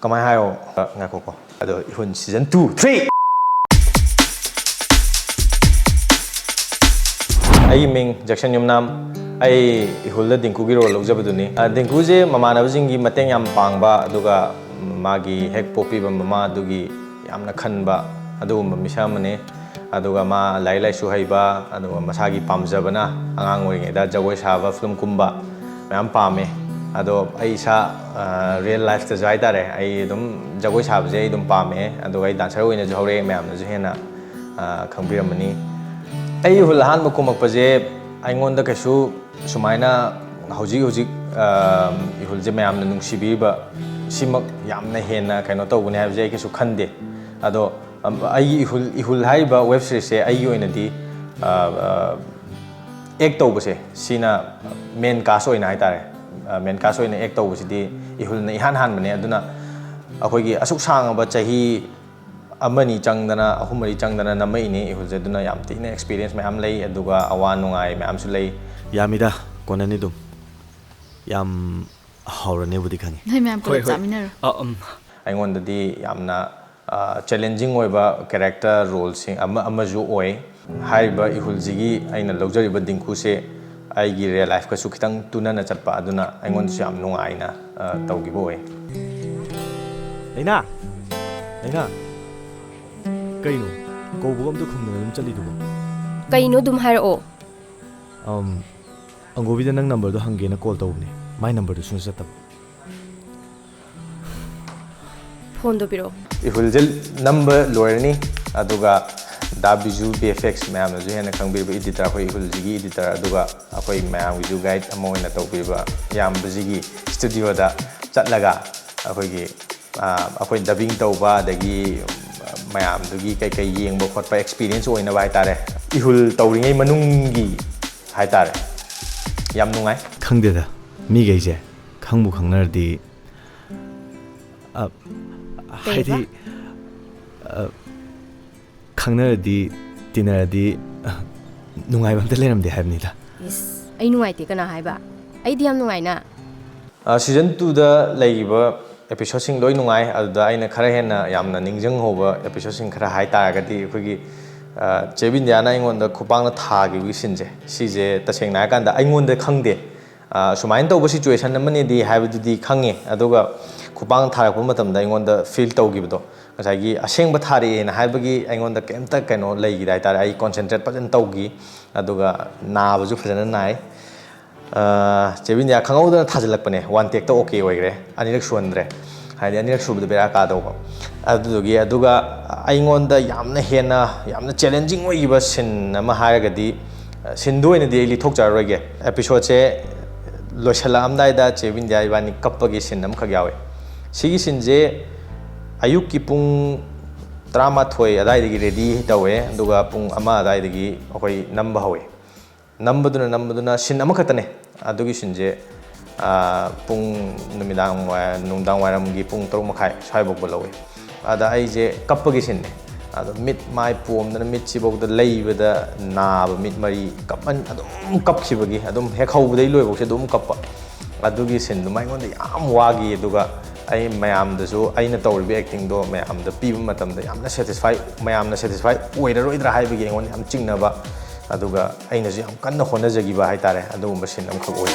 Kamai hayo ngako ko. Ado ihun season 2, 3. Ai ming Jackson Yumnam. Ai Ehool-da Dinku gi role lawjabaduni. Dinku je mamanabjingi mateng yam pangba aduga magi hek popi ba mama adugi yamna khanba adugumba misamane. Aduga ma lai lai su haiba aduga masagi pamjabana angang oringeda jagoi saba film kumba mayam pame. Ado ai sa real life ta jai tare ai dum jagoi sabje ai dum pame aduga ai dancer oina jhore mayam na jehena khangbiramani ai hul han ba kumak paje ai ngonda kaisu sumaina hojik ihul je mayam na nungsibiba simak yamna hena kaino tawbuni habje ai kaisu khande ado ai ihul haiba web series se ai oina di ek tawbase sina main cast oina hai tare main cast oina ek tawbasidi ihul na ihan han mane aduna akhoi asuk sangaba chahi amani changdana ahumari changdana namai ni ihul je duna yam tina experience mayam lei aduga awan nungai mayam su lei yamida konani dum yam haurane budi khani noi mayam ko examiner aingon dadi yamna challenging oiba character role sing amaju oi haiba ihul jigi aina lawjari ba dinku se ai gi real life ka su khitang tunana chatpa aduna aingon su yam nungai na tawgi boy Aina kaino ko bugam to khumna dum chali du kaino dum har o angobi da nang number do hange na call tawni my number do sun setup phone do biro ihul jel number loirni aduga da Biju BFX mayam na juhena khangbiba editor khoi ihul jigi editor aduga akhoi mayam ju guide amoina tawbiba yam bujigi studio da chatlaga akhoi gi akhoi dubbing tawba dagi mayam dugi kai kai yengba khotpa experience oina bai tare ihul tawringai manungi hai tare yam nungai khangde da mi geije khangbu khangnar di khangnar di dinner di nungai bam te lenam de habni da yes ai nungai te kana haiba ai diam nungai na season 2 da laiba episode sing loi nungai aduda aina khara hena yamna ningjang hoba episode sing khara hai ta gadi khogi Bindiya na ingon da khupang na tha gi sinje sije taseng na kan da aingon da khangde sumain tawba situation amani di haibu di khange aduga khupang tha rakpa matam da ingon da feel tawgibdo ngasai asengba thari na haibagi aingon da kemta kaino lei gi dai tar ai concentrate pajan tawgi aduga na baju phajana nai Bindiya khangau da thajalakpane one take ta okay oigre anirak suandre haidi anirak subda bera ka daw adugi aduga aingon da yamna hena yamna challenging oigiba sin ama haragadi sindoina di li thokcha roige episode se loisala amdai da Bindiya ibani kappagi sin am khagyawe sigi sinje ayuk ki pung drama thoi adai digi ready dawe aduga pung ama adai digi akoi namba hawe nambaduna sin ama khatane adugi sinje pung numidang nungdang waram gi pung 3:30 saibok bolawe ada ai je kappagi sinne ado mit mai pom na mit sibok da leibada na ba mit mari kapan adum kapkhibagi adum hek hobdai loibok se dum kappa adugi sin du mai ngon da yam wagi aduga ai mayam da su aina tawribi acting do mayam da piba matam da yamna satisfy oiraroidra haibagi ngon yam chingnaba aduga aina ju yam kanna honajagiba haitare adugumba sin am khak oi